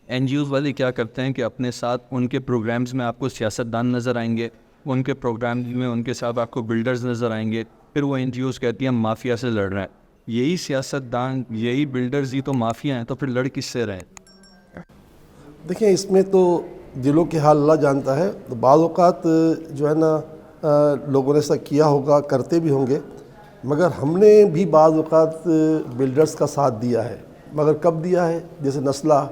N G Os والے کیا کرتے ہیں کہ اپنے ساتھ ان کے پروگرامز میں آپ کو سیاستدان نظر آئیں گے، ان کے پروگرام میں ان کے ساتھ آپ کو بلڈرز نظر آئیں گے، پھر وہ این جی اوز کہتی ہیں ہم مافیا سے لڑ رہے ہیں. یہی سیاستدان، یہی بلڈرز ہی تو مافیا ہیں، تو پھر لڑ کس سے رہے؟ دیکھیں اس میں تو دلوں کے حال اللہ جانتا ہے. بعض اوقات جو ہے نا لوگوں نے ایسا کیا ہوگا، کرتے بھی ہوں گے، مگر ہم نے بھی بعض اوقات بلڈرز کا ساتھ دیا ہے. مگر کب دیا ہے؟ جیسے نسلہ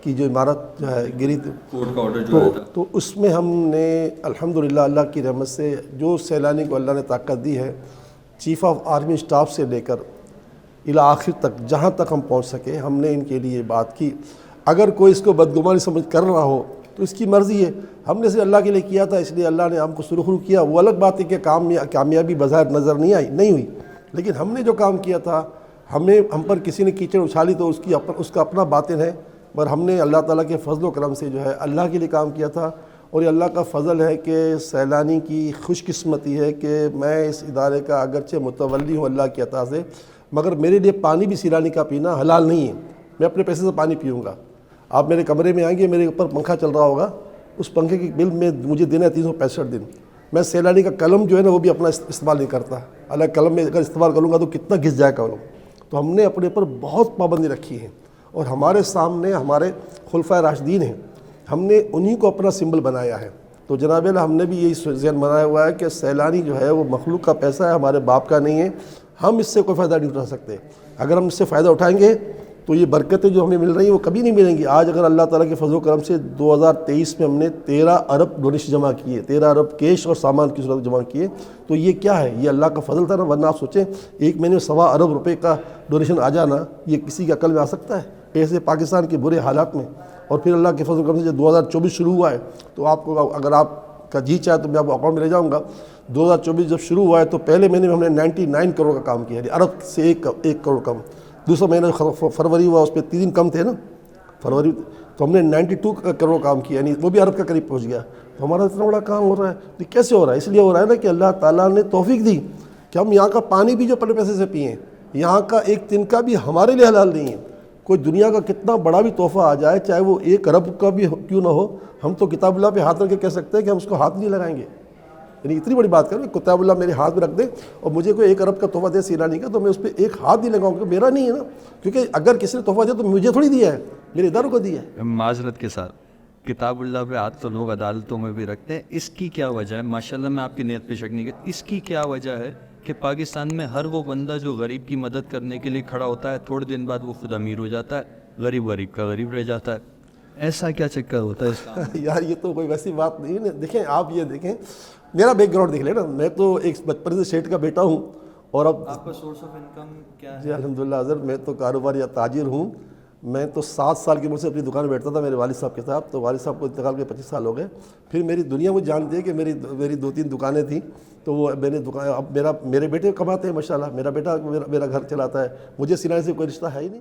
کی جو عمارت جو ہے گری کورٹ کا آرڈر جو آیا تو اس میں ہم نے الحمدللہ اللہ کی رحمت سے جو سیلانی کو اللہ نے طاقت دی ہے، چیف آف آرمی اسٹاف سے لے کر الی آخر تک جہاں تک ہم پہنچ سکے ہم نے ان کے لیے بات کی. اگر کوئی اس کو بدگمانی سمجھ کر رہا ہو تو اس کی مرضی ہے. ہم نے صرف اللہ کے لیے کیا تھا، اس لیے اللہ نے ہم کو سرخرو کیا. وہ الگ بات ہے کہ کامیابی بظاہر نظر نہیں ہوئی، لیکن ہم نے جو کام کیا تھا، ہم پر کسی نے کیچڑ اچھالی تو اس کا اپنا باطن ہے، پر ہم نے اللہ تعالیٰ کے فضل و کرم سے جو ہے اللہ کے لیے کام کیا تھا. اور یہ اللہ کا فضل ہے کہ سیلانی کی خوش قسمتی ہے کہ میں اس ادارے کا اگرچہ متولی ہوں اللہ کی عطا سے، مگر میرے لیے پانی بھی سیلانی کا پینا حلال نہیں ہے. میں اپنے پیسے سے پانی پیوں گا. آپ میرے کمرے میں آئیں گے، میرے اوپر پنکھا چل رہا ہوگا، اس پنکھے کی بل میں مجھے دینا ہے 365 دن. میں سیلانی کا قلم جو ہے نا وہ بھی اپنا استعمال نہیں کرتا. اللہ قلم میں اگر استعمال کروں گا تو کتنا گھس جائے قلم. تو ہم نے اپنے اوپر بہت پابندی رکھی ہے، اور ہمارے سامنے ہمارے خلفائے راشدین ہیں، ہم نے انہی کو اپنا سمبل بنایا ہے. تو جناب اللہ ہم نے بھی یہی ذہن بنایا ہوا ہے کہ سیلانی جو ہے وہ مخلوق کا پیسہ ہے، ہمارے باپ کا نہیں ہے. ہم اس سے کوئی فائدہ نہیں اٹھا سکتے. اگر ہم اس سے فائدہ اٹھائیں گے تو یہ برکتیں جو ہمیں مل رہی ہیں وہ کبھی نہیں ملیں گی. آج اگر اللہ تعالیٰ کے فضل و کرم سے 2023 میں ہم نے 13 ارب ڈونیشن جمع کیے، 13 ارب کیش اور سامان کی صورت جمع کیے. تو یہ کیا ہے؟ یہ اللہ کا فضل تھا نا. ورنہ آپ سوچیں ایک مہینے میں 1.25 ارب روپے کا ڈونیشن آ جانا، یہ کسی کے عقل میں آ سکتا ہے؟ پیسے پاکستان کے برے حالات میں. اور پھر اللہ کے فضل و کرم سے جب 2024 شروع ہوا ہے تو آپ کو اگر آپ کا جی چاہے تو میں آپ کو اکاؤنٹ میں لے جاؤں گا. 2024 جب شروع ہوا ہے تو پہلے مہینے میں ہم نے 99 کروڑ کا کام کیا، یعنی ارب سے ایک کروڑ کم. دوسرا مہینہ فروری ہوا، اس پہ 3 دن کم تھے نا فروری، تو ہم نے 92 کروڑ کام کیا، یعنی وہ بھی ارب کا قریب پہنچ گیا. تو ہمارا اتنا بڑا کام ہو رہا ہے. تو کیسے ہو رہا ہے؟ اس لیے ہو رہا ہے نا کہ اللہ تعالیٰ نے توفیق دی کہ ہم یہاں کا پانی بھی جو اپنے پیسے سے پئیں، یہاں کا ایک تنکا بھی ہمارے لیے حلال نہیں ہے. کوئی دنیا کا کتنا بڑا بھی تحفہ آ جائے، چاہے وہ 1 ارب کا بھی کیوں نہ ہو، ہم تو کتاب اللہ پہ ہاتھ رکھ کے کہہ سکتے ہیں کہ ہم اس کو ہاتھ نہیں لگائیں گے. یعنی اتنی بڑی بات کریں، کتاب اللہ میرے ہاتھ میں رکھ دے اور مجھے کوئی 1 ارب کا تحفہ دے سیلانی کا، تو میں اس پہ ایک ہاتھ نہیں لگاؤں گا. میرا نہیں ہے نا، کیونکہ اگر کسی نے تحفہ دیا تو مجھے تھوڑی دیا ہے، میرے اداروں کو دیا ہے. معذرت کے ساتھ کتاب اللہ پہ ہاتھ تو لوگ عدالتوں میں بھی رکھتے ہیں. اس کی کیا وجہ ہے؟ ماشاءاللہ میں آپ کی نیت پہ شک نہیں کرتا. اس کی کیا وجہ ہے کہ پاکستان میں ہر وہ بندہ جو غریب کی مدد کرنے کے لیے کھڑا ہوتا ہے، تھوڑے دن بعد وہ خود امیر ہو جاتا ہے، غریب کا غریب رہ جاتا ہے؟ ایسا کیا چکر ہوتا ہے اس کا؟ یار یہ تو کوئی ویسی بات نہیں ہے. دیکھیں آپ یہ دیکھیں میرا بیک گراؤنڈ دیکھ لیں نا. میں تو ایک بچپن سے سیٹ کا بیٹا ہوں، اور اب آپ کا سورس آف انکم کیا ہے؟ جی الحمدللہ حضرت میں تو کاروباری یا تاجر ہوں. میں تو 7 سال کی عمر سے اپنی دکان میں بیٹھتا تھا میرے والد صاحب کے ساتھ. تو والد صاحب کو انتقال کے 25 سال ہو گئے. پھر میری دنیا مجھے جانتی ہے کہ میری 2-3 دکانیں تھیں. تو وہ میں نے دکان، اب میرے بیٹے کماتے ہیں ماشاءاللہ. میرا بیٹا میرا گھر چلاتا ہے. مجھے سیلانی سے کوئی رشتہ ہے ہی نہیں.